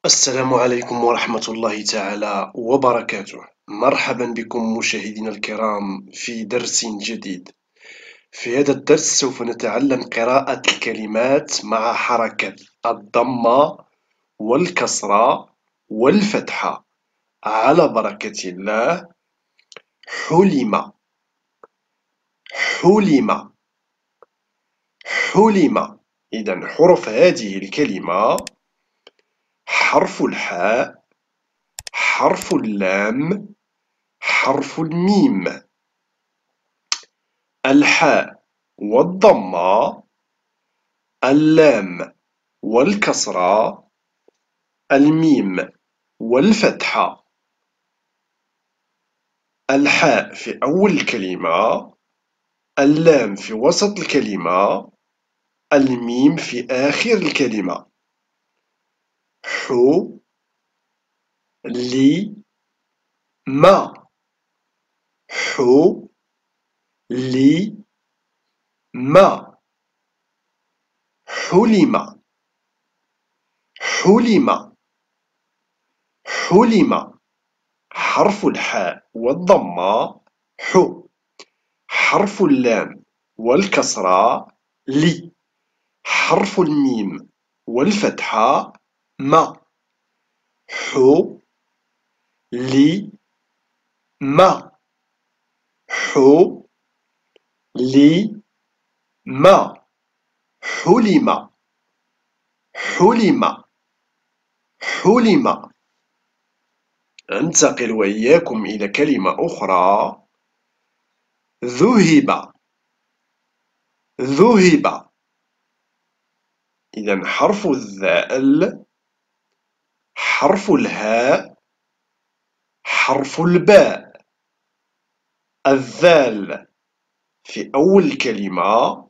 السلام عليكم ورحمة الله تعالى وبركاته. مرحبا بكم مشاهدينا الكرام في درس جديد. في هذا الدرس سوف نتعلم قراءة الكلمات مع حركة الضمة والكسرة والفتحة. على بركة الله. حلم، حلم، حلم. إذا حروف هذه الكلمة: حرف الحاء، حرف اللام، حرف الميم. الحاء والضمة، اللام والكسرة، الميم والفتحة. الحاء في أول الكلمة، اللام في وسط الكلمة، الميم في آخر الكلمة. حو لي ما، حو لي ما. حلم، حلم، حلم. حرف الحاء والضمة حو، حرف اللام والكسرة لي، حرف الميم والفتحة ما. حو لي ما، حو لي ما. حلم، حلم، حلم. أنتقل وإياكم إلى كلمة أخرى: ذهب، ذهب. إذا حرف الذال، حرف الهاء، حرف الباء. الذال في أول الكلمة،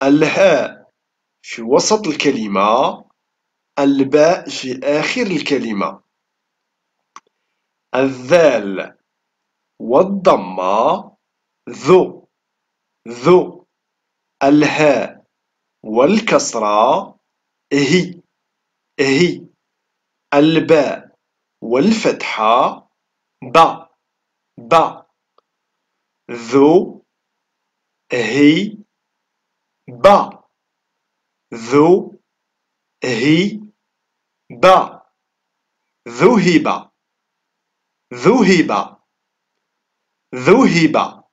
الهاء في وسط الكلمة، الباء في آخر الكلمة. الذال والضمة ذو، ذو. الهاء والكسرة هي، هي. الباء والفتحة با، با. ذو، هي، با. ذو، هي، با. ذهب، ذهب، ذهب،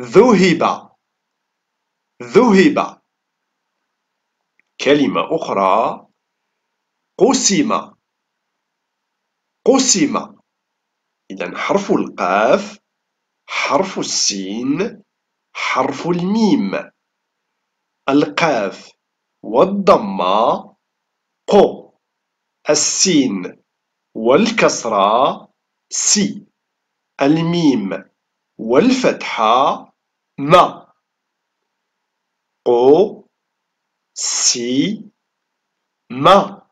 ذهب، ذهب. كلمة أخرى: قسم، قسم. إذا حرف القاف، حرف السين، حرف الميم. القاف والضمة قو، السين والكسرة سي، الميم والفتحة ما. قو سي ما،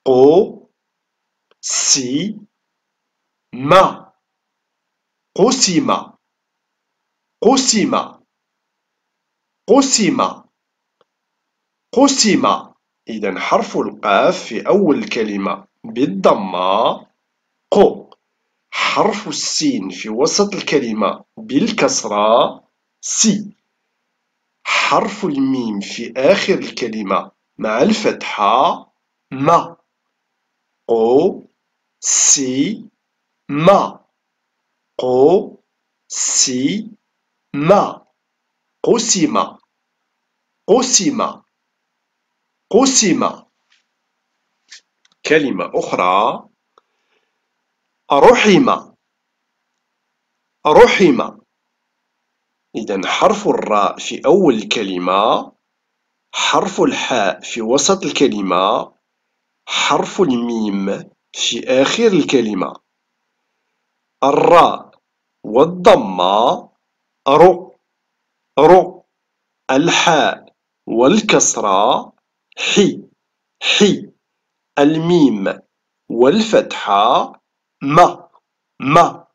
قو سي ما. قسم، قسم، قسم، قسم. إذا حرف القاف في أول الكلمة بالضمة قو، حرف السين في وسط الكلمة بالكسرة سي، حرف الميم في آخر الكلمة مع الفتحة ما. قو سي ما، قو سي ما. قسم، قسم، قسم. كلمة أخرى: رحم، رحم. إذا حرف الراء في أول الكلمة، حرف الحاء في وسط الكلمة، حرف الميم في آخر الكلمة. الراء والضمة رو، رو. الحاء والكسرة حي، حي. الميم والفتحة ما، ما.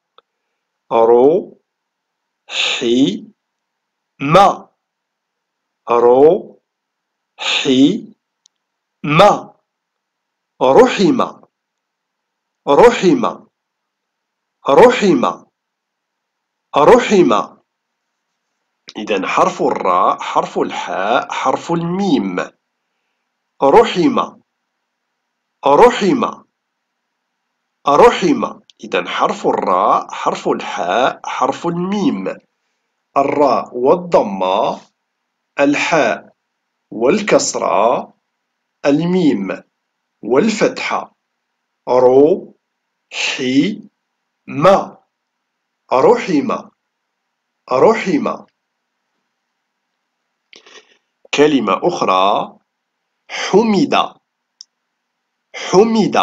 رو حي ما، رو حي ما. رحم رحم رحم رحم. إذا حرف الراء، حرف الحاء، حرف الميم. رحم رحم رحم. إذا حرف الراء، حرف الحاء، حرف الميم. الراء والضمة، الحاء والكسرة، الميم والفتحة. رو حي ما رحم رحم. كلمة أخرى حمد حمد.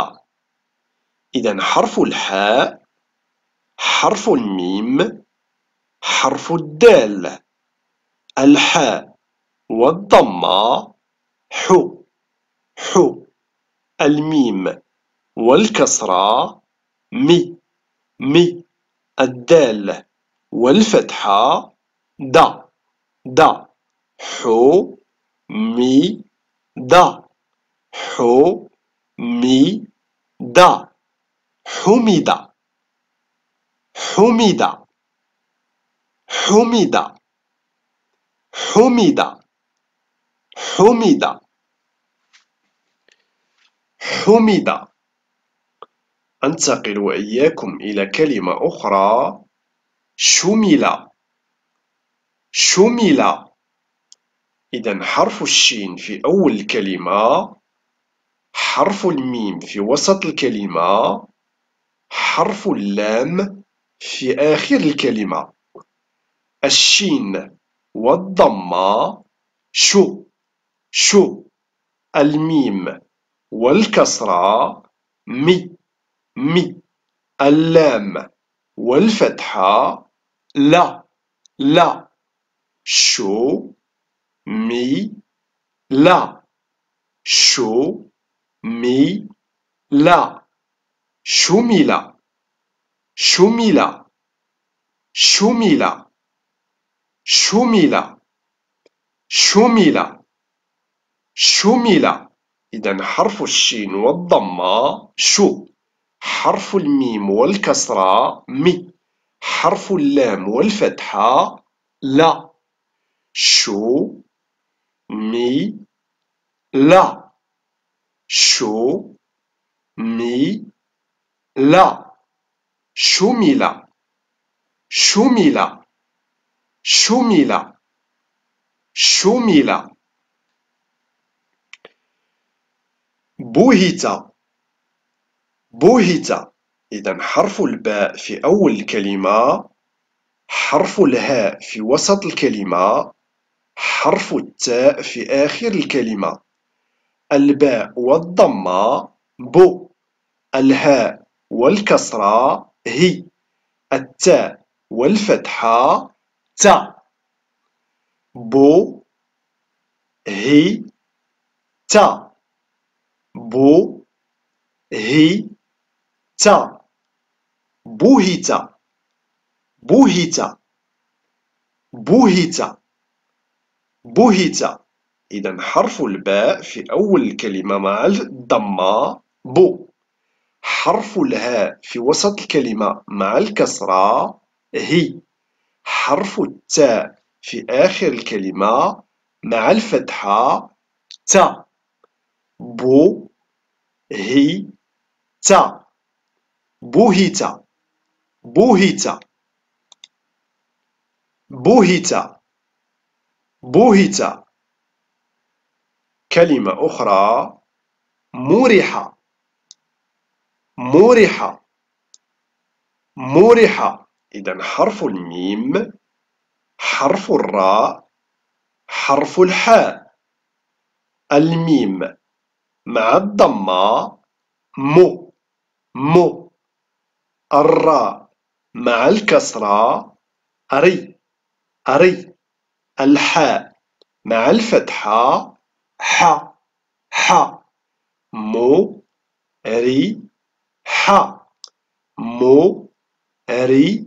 إذا حرف الحاء، حرف الميم، حرف الدال. الحاء والضمة، حو حو. الميم والكسرة، مي مي. الدال والفتحة، دا دا. حو مي دا حو مي دا. حمد حمد حمد حمد حمد حمد. أنتقل وإياكم إلى كلمة أخرى، شمل شمل. إذا حرف الشين في أول الكلمة، حرف الميم في وسط الكلمة، حرف اللام في آخر الكلمة. الشين والضمة، شو شو. الميم والكسرة، مي مي. اللام والفتحة، لا لا. شو مي لا شو مي لا. شمل شمل شمل شمل شمل شمل. إذا حرف الشين والضمة، شو. حرف الميم والكسرة، مي. حرف اللام والفتحة، لا. شو مي لا شو مي لا. شمل شمل شمل شمل. بهت بهت. إذا حرف الباء في أول الكلمة، حرف الهاء في وسط الكلمة، حرف التاء في آخر الكلمة. الباء والضمة، بو. الهاء والكسرة، هي. التاء والفتحة، تا. بو هي تا بو هي تا. بوهت بوهت بوهت بوهت. إذا حرف الباء في أول الكلمة مع الضمة، بو. حرف الهاء في وسط الكلمة مع الكسرة، هي. حرف التاء في آخر الكلمة مع الفتحة، تا. بو هي تا. بوهت بوهت بوهت بوهت. كلمة أخرى، مرح مرح مرح. إذا حرف الميم، حرف الراء، حرف الحاء. الميم مع الضمة، مو مو. الراء مع الكسرة، ري ري. الحاء مع الفتحة، ح ح. مو ري ح مو ري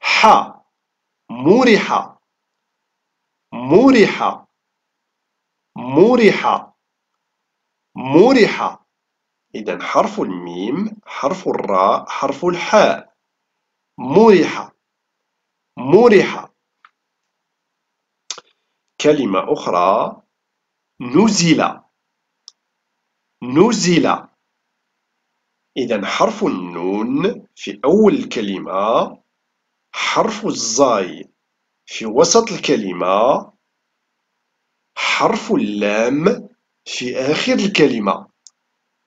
ح. مرح مرح مرح مرح. إذا حرف الميم، حرف الراء، حرف الحاء. مرح، مرح. كلمة أخرى، نزل، نزل. إذا حرف النون في أول الكلمة، حرف الزاي في وسط الكلمة، حرف اللام في آخر الكلمة.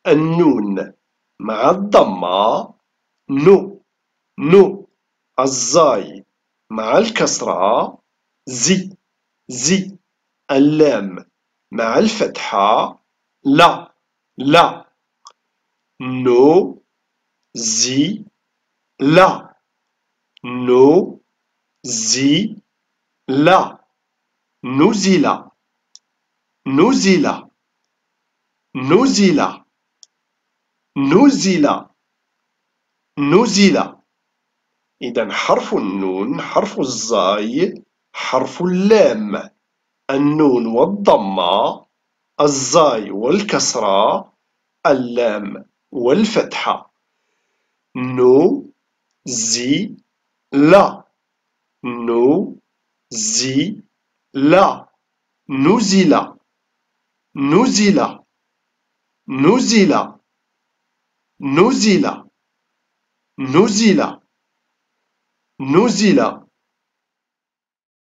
النون مع الضمة نو، نو. الزاي مع الكسرة زي، زي. اللام مع الفتحة لا، لا. نو، زي، لا. نو، زي، لا. نزل، نزل، نزل، نزل، نزل. إذا حرف النون، حرف الزاي، حرف اللام. النون والضمة، الزاي والكسرة، اللام والفتحة. نو، زي، لا. نو، زي، لا. نزل، نزل، نزل، نزل، نزل، نزل.